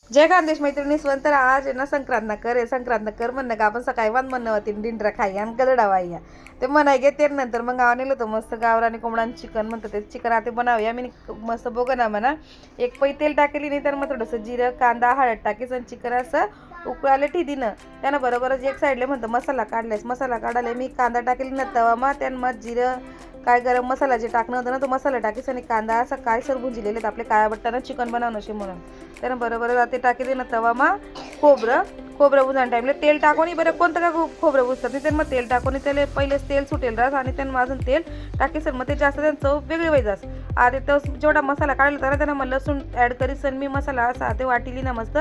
जय खानदेश मैत्रिणी तर आज आहे ना संक्रांत कर आहे. संक्रांत कर म्हणणं का आपण सकाळी वान म्हणणं होती डिंडरा खाई आणि गदडा वाई ते म्हणाय घेते. नंतर मग गावाने होतं मस्त गावरानी कोंबडा चिकन म्हणतं ते चिकन आता बनावूया. मी मस्त बघ ना म्हणा एक पै तेल टाकेली नाही तर मग थोडंसं जिरं कांदा हळद टाकीचं आणि चिकन असं उकळाले ठिदीनं त्यानं बरोबरच एक साईडला म्हणतं मसाला काढलायस. मसाला काढायला मी कांदा टाकेली ना तवा मग त्यानं मग जिरं काय गरम मसाला जे टाकणं होतं ना तो मसाला टाकीस आणि कांदा असं काय सर भुंजलेले आपले काळ्या बट्टानं चिकन बनवणं असे म्हणून त्यानं बरोबर ते टाकी ना तवा मग खोबरं उजाण टाईमला तेल टाकून बरं कोणतं का खोबरं उजतात नाही त्यानं मग तेल टाकून त्याला पहिलेच तेल सुटेल रास आणि त्यानं अजून तेल टाकीस मग ते जास्त त्यानं चव वेगळी व्हायचास. आता तो जेवढा मसाला काढला तर त्यानं मग लसूण ॲड करीस मी मसाला असा ते वाटिली ना मस्त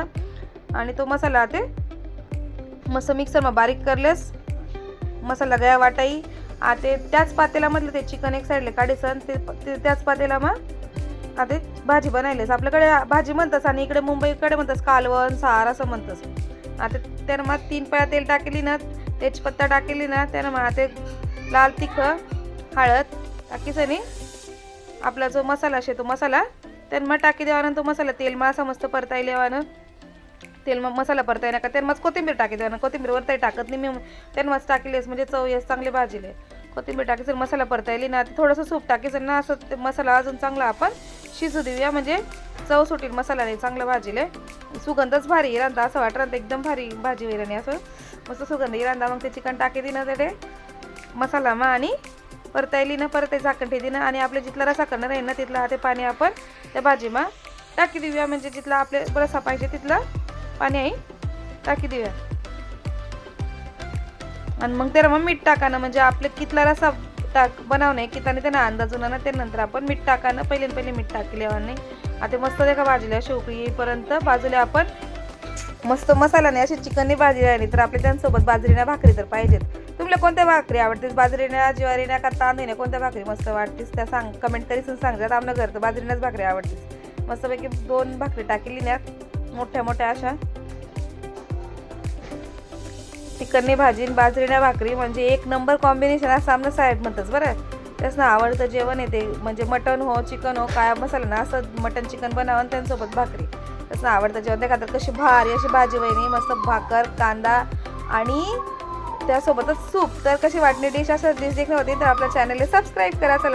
आणि तो मसाला ते मस्त मिक्सर मग बारीक करलेस मसाला गया वाटाई आता त्याच पातेल्यामधलं ते चिकन एक साईडला काढायचं ते त्याच पातेला मग आता भाजी बनायलेस. आपल्याकडे भाजी म्हणतस आणि इकडे मुंबईकडे म्हणतस कालवण सार असं म्हणतस. आता त्यानं मग 3 पळ्या तेल टाकेली ना तेजपत्ता टाकेली ना त्यानं मग ते लाल तिखट हळद टाकीस आणि आपला जो मसाला असतो तो मसाला त्यानं मग टाकी देवानं तो मसाला तेल मग असा मस्त परताई लेवानं तेल मग मसाला परताय ना का त्यानं मग कोथिंबीर टाकी देवानं कोथिंबीर वरताही टाकत नाही मी त्यानं मस्त टाकलीस म्हणजे चव येस चांगली भाजीले कोथिंबीर टाकीचं मसाला परतायली ना थोडंसं सूप टाकीचं ना असं ते मसाला अजून चांगला आपण शिजू देऊया म्हणजे चव सुटेल मसाल्याने चांगलं भाजीले सुगंधच भारी इरांदा असं वाटतं एकदम भारी भाजी होईल आणि असं मस्त सुगंध इरांदा मग ते चिकन टाकी दिनं ते मसाला मग आणि परतायली ना परत ते झाकण ठेवी ना आणि आपल्या जिथला रसा करणार आहे ना तिथला ते पाणी आपण त्या भाजी मग टाकी देऊया म्हणजे जिथला आपले रसा पाहिजे तिथला पाणी आहे टाकी देऊया आणि मग त्याला मग मीठ टाकानं म्हणजे आपले कितला रसा बनवणे किताने त्यांना अंदाज होणार ना त्यानंतर आपण मीठ टाकानं पहिले मीठ टाकल्यावर नाही. आता मस्त ते का भाजीला शेवकळी येईपर्यंत बाजूला आपण मस्त मसाल्याने अशी चिकननी भाजी राहिली तर आपल्या त्यांच्यासोबत बाजरीना भाकरी तर पाहिजेत. तुम्हाला कोणत्या भाकरी आवडतेस बाजरीना ज्वारीना का तांदूळीना कोणत्या भाकरी मस्त वाटतेस त्या सांग कमेंट करीसून सांगतात. आमच्या घर तर बाजरीनाच भाकरी आवडतेस. मस्तपैकी 2 भाकरी टाकली ना मोठ्या मोठ्या अशा चिकननी भाजी बाजरीना भाकरी म्हणजे एक नंबर कॉम्बिनेशन असं आमनं साहेब म्हणतच बरं. त्याच ना आवडतं जेवण येते म्हणजे मटन हो चिकन हो काय मसाला ना असं मटन चिकन बनावं आणि त्यांच्यासोबत भाकरी त्याच ना आवडतं जेवण ते खातात कशी भारी अशी भाजी वहिनी मस्त भाकर कांदा आणि त्यासोबतच सूप तर कशी वाटणी डिश असं डिश देखील होती तर आपल्या चॅनलला सबस्क्राईब करा. चला